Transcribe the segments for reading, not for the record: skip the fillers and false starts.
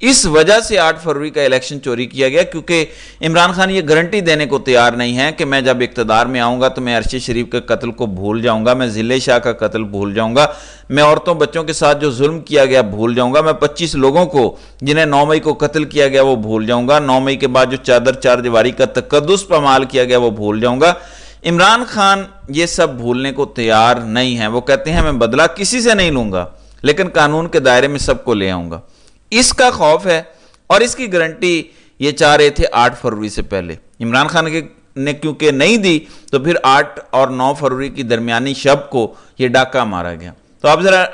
اس وجہ سے 8 فروری کا الیکشن چوری کیا گیا، کیونکہ عمران خان یہ گارنٹی دینے کو تیار نہیں ہے کہ میں جب اقتدار میں آؤں گا تو میں ارشد شریف کے قتل کو بھول جاؤں گا، میں ضلع شاہ کا قتل بھول جاؤں گا، میں عورتوں بچوں کے ساتھ جو ظلم کیا گیا بھول جاؤں گا، میں 25 لوگوں کو جنہیں 9 مئی کو قتل کیا گیا وہ بھول جاؤں گا، 9 مئی کے بعد جو چار دیواری کا تقدس پامال کیا گیا وہ بھول جاؤں گا۔ عمران خان یہ سب بھولنے کو تیار نہیں ہے، وہ کہتے ہیں میں بدلہ کسی سے نہیں لوں گا لیکن قانون کے دائرے میں سب کو لے آؤں گا۔ اس کا خوف ہے اور اس کی گارنٹی یہ چاہ رہے تھے 8 فروری سے پہلے۔ عمران خان نے کیونکہ نہیں دی تو پھر 8 اور 9 فروری کی درمیانی شب کو یہ ڈاکہ مارا گیا۔ تو آپ ذرا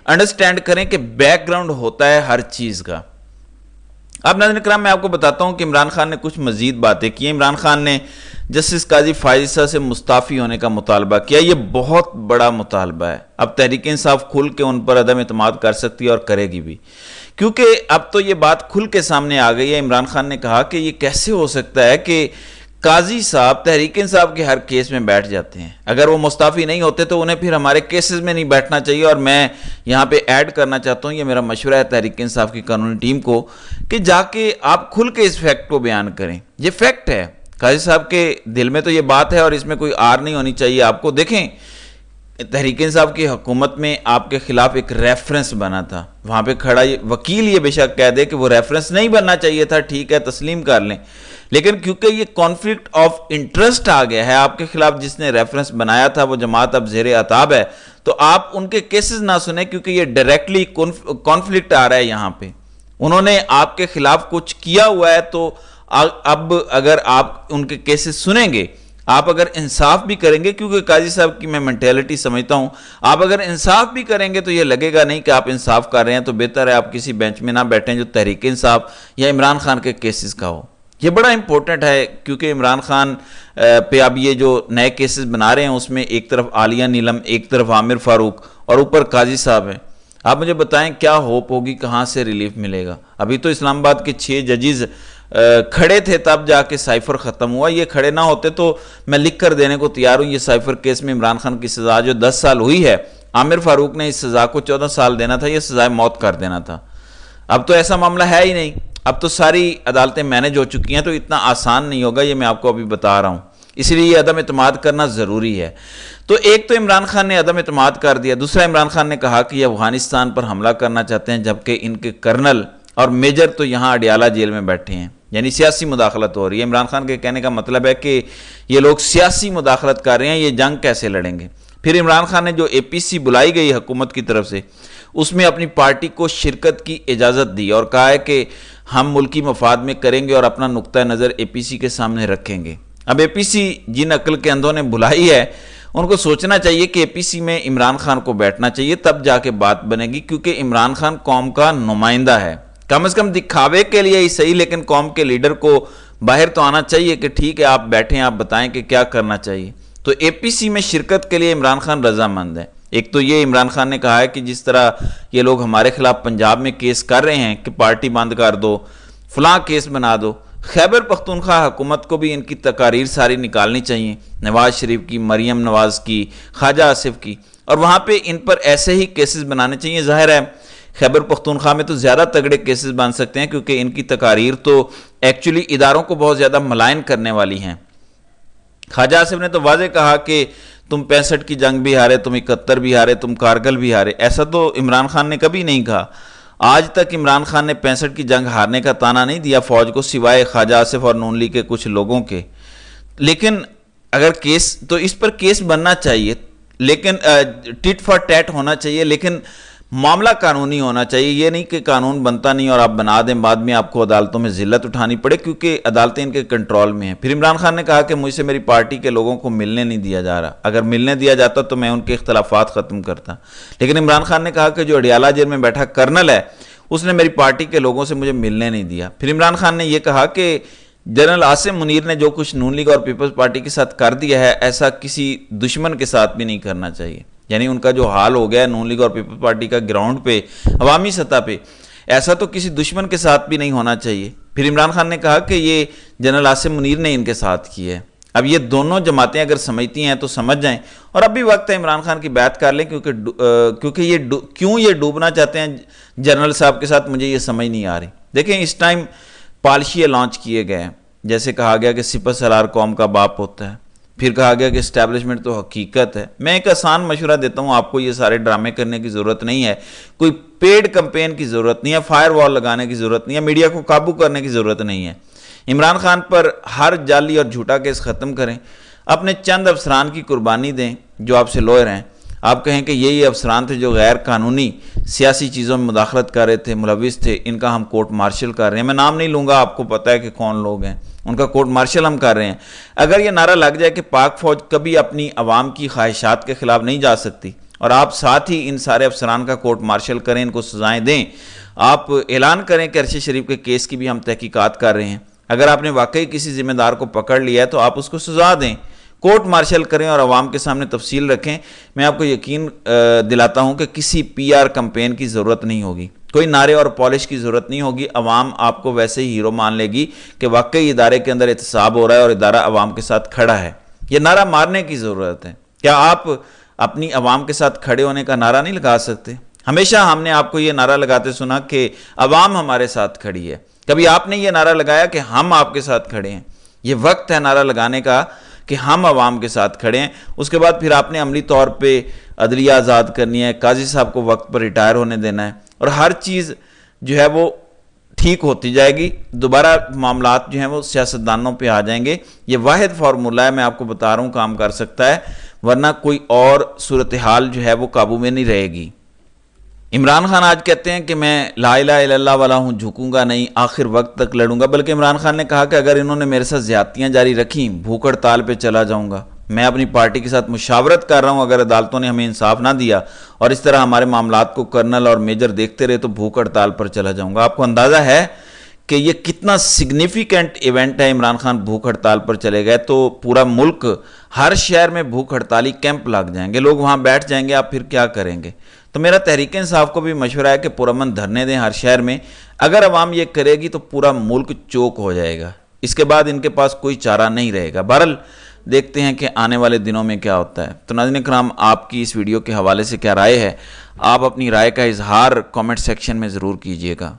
انڈرسٹینڈ کریں کہ بیک گراؤنڈ ہوتا ہے ہر چیز کا۔ اب ناظرین کرام میں آپ کو بتاتا ہوں کہ عمران خان نے کچھ مزید باتیں کی۔ عمران خان نے جسٹس قاضی فائز عیسیٰ سے مستعفی ہونے کا مطالبہ کیا۔ یہ بہت بڑا مطالبہ ہے، اب تحریک انصاف کھل کے ان پر عدم اعتماد کر سکتی ہے اور کرے گی بھی، کیونکہ اب تو یہ بات کھل کے سامنے آ گئی ہے۔ عمران خان نے کہا کہ یہ کیسے ہو سکتا ہے کہ قاضی صاحب تحریک انصاف کے ہر کیس میں بیٹھ جاتے ہیں، اگر وہ مستعفی نہیں ہوتے تو انہیں پھر ہمارے کیسز میں نہیں بیٹھنا چاہیے۔ اور میں یہاں پہ ایڈ کرنا چاہتا ہوں، یہ میرا مشورہ ہے تحریک انصاف کی قانونی ٹیم کو کہ جا کے آپ کھل کے اس فیکٹ کو بیان کریں۔ یہ فیکٹ ہے، قاضی صاحب کے دل میں تو یہ بات ہے اور اس میں کوئی آر نہیں ہونی چاہیے۔ آپ کو دیکھیں تحریک انصاف کی حکومت میں آپ کے خلاف ایک ریفرنس بنا تھا، وہاں پہ کھڑا وکیل یہ بے شک کہہ دے کہ وہ ریفرنس نہیں بننا چاہیے تھا، ٹھیک ہے تسلیم کر لیں، لیکن کیونکہ یہ کانفلکٹ آف انٹرسٹ آ گیا ہے آپ کے خلاف، جس نے ریفرنس بنایا تھا وہ جماعت اب زیر عتاب ہے، تو آپ ان کے کیسز نہ سنیں کیونکہ یہ ڈائریکٹلی کانفلکٹ آ رہا ہے یہاں پہ۔ انہوں نے آپ کے خلاف کچھ کیا ہوا ہے تو اب اگر آپ ان کے کیسز سنیں گے، آپ اگر انصاف بھی کریں گے، کیونکہ قاضی صاحب کی میں مینٹیلٹی سمجھتا ہوں، آپ اگر انصاف بھی کریں گے تو یہ لگے گا نہیں کہ آپ انصاف کر رہے ہیں، تو بہتر ہے آپ کسی بینچ میں نہ بیٹھیں جو تحریک انصاف یا عمران خان کے کیسز کا ہو۔ یہ بڑا امپورٹنٹ ہے کیونکہ عمران خان پہ اب یہ جو نئے کیسز بنا رہے ہیں اس میں ایک طرف عالیہ نیلم، ایک طرف عامر فاروق اور اوپر قاضی صاحب ہیں۔ آپ مجھے بتائیں کیا ہوپ ہوگی، کہاں سے ریلیف ملے گا؟ ابھی تو اسلام آباد کے 6 ججز کھڑے تھے تب جا کے سائفر ختم ہوا، یہ کھڑے نہ ہوتے تو میں لکھ کر دینے کو تیار ہوں۔ یہ سائفر کیس میں عمران خان کی سزا جو 10 سال ہوئی ہے، عامر فاروق نے اس سزا کو 14 سال دینا تھا، یہ سزائے موت کر دینا تھا۔ اب تو ایسا معاملہ ہے ہی نہیں، اب تو ساری عدالتیں مینج ہو چکی ہیں، تو اتنا آسان نہیں ہوگا، یہ میں آپ کو ابھی بتا رہا ہوں، اس لیے یہ عدم اعتماد کرنا ضروری ہے۔ تو ایک تو عمران خان نے عدم اعتماد کر دیا، دوسرا عمران خان نے کہا کہ یہ افغانستان پر حملہ کرنا چاہتے ہیں، جبکہ ان کے کرنل اور میجر تو یہاں اڈیالہ جیل میں بیٹھے ہیں، یعنی سیاسی مداخلت ہو رہی ہے۔ عمران خان کے کہنے کا مطلب ہے کہ یہ لوگ سیاسی مداخلت کر رہے ہیں، یہ جنگ کیسے لڑیں گے؟ پھر عمران خان نے جو اے پی سی بلائی گئی حکومت کی طرف سے، اس میں اپنی پارٹی کو شرکت کی اجازت دی اور کہا ہے کہ ہم ملکی مفاد میں کریں گے اور اپنا نقطہ نظر اے پی سی کے سامنے رکھیں گے۔ اب اے پی سی جن عقل کے اندھوں نے بلائی ہے ان کو سوچنا چاہیے کہ اے پی سی میں عمران خان کو بیٹھنا چاہیے، تب جا کے بات بنے گی، کیونکہ عمران خان قوم کا نمائندہ ہے، کم از کم دکھاوے کے لیے ہی صحیح، لیکن قوم کے لیڈر کو باہر تو آنا چاہیے کہ ٹھیک ہے آپ بیٹھیں، آپ بتائیں کہ کیا کرنا چاہیے۔ تو اے پی سی میں شرکت کے لیے عمران خان رضامند ہے۔ ایک تو یہ عمران خان نے کہا ہے کہ جس طرح یہ لوگ ہمارے خلاف پنجاب میں کیس کر رہے ہیں کہ پارٹی بند کر دو، فلاں کیس بنا دو، خیبر پختونخوا حکومت کو بھی ان کی تقاریر ساری نکالنی چاہیے، نواز شریف کی، مریم نواز کی، خواجہ آصف کی، اور وہاں پہ ان پر ایسے ہی کیسز بنانے چاہیے۔ ظاہر ہے خیبر پختونخوا میں تو زیادہ تگڑے کیسز بن سکتے ہیں کیونکہ ان کی تقاریر تو ایکچولی اداروں کو بہت زیادہ ملائن کرنے والی ہیں۔ خواجہ آصف نے تو واضح کہا کہ تم 65 کی جنگ بھی ہارے، تم 71 بھی ہارے، تم کارگل بھی ہارے، ایسا تو عمران خان نے کبھی نہیں کہا۔ آج تک عمران خان نے 65 کی جنگ ہارنے کا تانا نہیں دیا فوج کو، سوائے خواجہ آصف اور نون لیگ کے کچھ لوگوں کے۔ لیکن اگر کیس تو اس پر کیس بننا چاہیے، لیکن ٹٹ فار ٹیٹ ہونا چاہیے، لیکن معاملہ قانونی ہونا چاہیے۔ یہ نہیں کہ قانون بنتا نہیں اور آپ بنا دیں، بعد میں آپ کو عدالتوں میں ذلت اٹھانی پڑے، کیونکہ عدالتیں ان کے کنٹرول میں ہیں۔ پھر عمران خان نے کہا کہ مجھ سے میری پارٹی کے لوگوں کو ملنے نہیں دیا جا رہا، اگر ملنے دیا جاتا تو میں ان کے اختلافات ختم کرتا۔ لیکن عمران خان نے کہا کہ جو اڈیالہ جیل میں بیٹھا کرنل ہے اس نے میری پارٹی کے لوگوں سے مجھے ملنے نہیں دیا۔ پھر عمران خان نے یہ کہا کہ جنرل عاصم منیر نے جو کچھ نون لیگ اور پیپلز پارٹی کے ساتھ کر دیا ہے، ایسا کسی دشمن کے ساتھ بھی نہیں کرنا چاہیے۔ یعنی ان کا جو حال ہو گیا ہے نون لیگ اور پیپلز پارٹی کا گراؤنڈ پہ، عوامی سطح پہ، ایسا تو کسی دشمن کے ساتھ بھی نہیں ہونا چاہیے۔ پھر عمران خان نے کہا کہ یہ جنرل عاصم منیر نے ان کے ساتھ کی ہے۔ اب یہ دونوں جماعتیں اگر سمجھتی ہیں تو سمجھ جائیں، اور اب بھی وقت ہے عمران خان کی بیعت کر لیں، کیونکہ یہ ڈوبنا چاہتے ہیں جنرل صاحب کے ساتھ، مجھے یہ سمجھ نہیں آ رہی۔ دیکھیں اس ٹائم پالیسیاں لانچ کیے گئے ہیں، جیسے کہا گیا کہ سپہ سالار قوم کا باپ ہوتا ہے، پھر کہا گیا کہ اسٹیبلشمنٹ تو حقیقت ہے۔ میں ایک آسان مشورہ دیتا ہوں آپ کو، یہ سارے ڈرامے کرنے کی ضرورت نہیں ہے، کوئی پیڈ کمپین کی ضرورت نہیں ہے، فائر وال لگانے کی ضرورت نہیں ہے، میڈیا کو قابو کرنے کی ضرورت نہیں ہے۔ عمران خان پر ہر جعلی اور جھوٹا کیس ختم کریں، اپنے چند افسران کی قربانی دیں جو آپ سے لوئر ہیں، آپ کہیں کہ یہ افسران تھے جو غیر قانونی سیاسی چیزوں میں مداخلت کر رہے تھے، ملوث تھے، ان کا ہم کورٹ مارشل کر رہے ہیں۔ میں نام نہیں لوں گا، آپ کو پتہ ہے کہ کون لوگ ہیں، ان کا کورٹ مارشل ہم کر رہے ہیں۔ اگر یہ نعرہ لگ جائے کہ پاک فوج کبھی اپنی عوام کی خواہشات کے خلاف نہیں جا سکتی، اور آپ ساتھ ہی ان سارے افسران کا کورٹ مارشل کریں، ان کو سزائیں دیں، آپ اعلان کریں کہ ارشد شریف کے کیس کی بھی ہم تحقیقات کر رہے ہیں، اگر آپ نے واقعی کسی ذمہ دار کو پکڑ لیا ہے تو آپ اس کو سزا دیں، کورٹ مارشل کریں اور عوام کے سامنے تفصیل رکھیں۔ میں آپ کو یقین دلاتا ہوں کہ کسی پی آر کمپین کی ضرورت نہیں ہوگی، کوئی نعرے اور پالش کی ضرورت نہیں ہوگی، عوام آپ کو ویسے ہی ہیرو مان لے گی کہ واقعی ادارے کے اندر احتساب ہو رہا ہے اور ادارہ عوام کے ساتھ کھڑا ہے۔ یہ نعرہ مارنے کی ضرورت ہے۔ کیا آپ اپنی عوام کے ساتھ کھڑے ہونے کا نعرہ نہیں لگا سکتے؟ ہمیشہ ہم نے آپ کو یہ نعرہ لگاتے سنا کہ عوام ہمارے ساتھ کھڑی ہے، کبھی آپ نے یہ نعرہ لگایا کہ ہم آپ کے ساتھ کھڑے ہیں؟ یہ وقت ہے نعرہ لگانے کا کہ ہم عوام کے ساتھ کھڑے ہیں۔ اس کے بعد پھر آپ نے عملی طور پہ عدلیہ آزاد کرنی ہے، قاضی صاحب کو وقت پر ریٹائر ہونے دینا ہے، اور ہر چیز جو ہے وہ ٹھیک ہوتی جائے گی، دوبارہ معاملات جو ہیں وہ سیاستدانوں پہ آ جائیں گے۔ یہ واحد فارمولہ ہے، میں آپ کو بتا رہا ہوں، کام کر سکتا ہے، ورنہ کوئی اور صورتحال جو ہے وہ قابو میں نہیں رہے گی۔ عمران خان آج کہتے ہیں کہ میں لا الہ الا اللہ والا ہوں، جھکوں گا نہیں، آخر وقت تک لڑوں گا، بلکہ عمران خان نے کہا کہ اگر انہوں نے میرے ساتھ زیادتیاں جاری رکھیں، بھوک ہڑتال پہ چلا جاؤں گا۔ میں اپنی پارٹی کے ساتھ مشاورت کر رہا ہوں، اگر عدالتوں نے ہمیں انصاف نہ دیا اور اس طرح ہمارے معاملات کو کرنل اور میجر دیکھتے رہے تو بھوک ہڑتال پر چلا جاؤں گا۔ آپ کو اندازہ ہے کہ یہ کتنا سگنیفیکنٹ ایونٹ ہے؟ عمران خان بھوک ہڑتال پر چلے گئے تو پورا ملک، ہر شہر میں بھوک ہڑتالی کیمپ لگ جائیں گے، لوگ وہاں بیٹھ جائیں گے، آپ پھر کیا کریں گے؟ تو میرا تحریک انصاف کو بھی مشورہ ہے کہ پرامن دھرنے دیں ہر شہر میں۔ اگر عوام یہ کرے گی تو پورا ملک چوک ہو جائے گا، اس کے بعد ان کے پاس کوئی چارہ نہیں رہے گا۔ بہرحال دیکھتے ہیں کہ آنے والے دنوں میں کیا ہوتا ہے۔ تو ناظرین کرام، آپ کی اس ویڈیو کے حوالے سے کیا رائے ہے؟ آپ اپنی رائے کا اظہار کامنٹ سیکشن میں ضرور کیجیے گا۔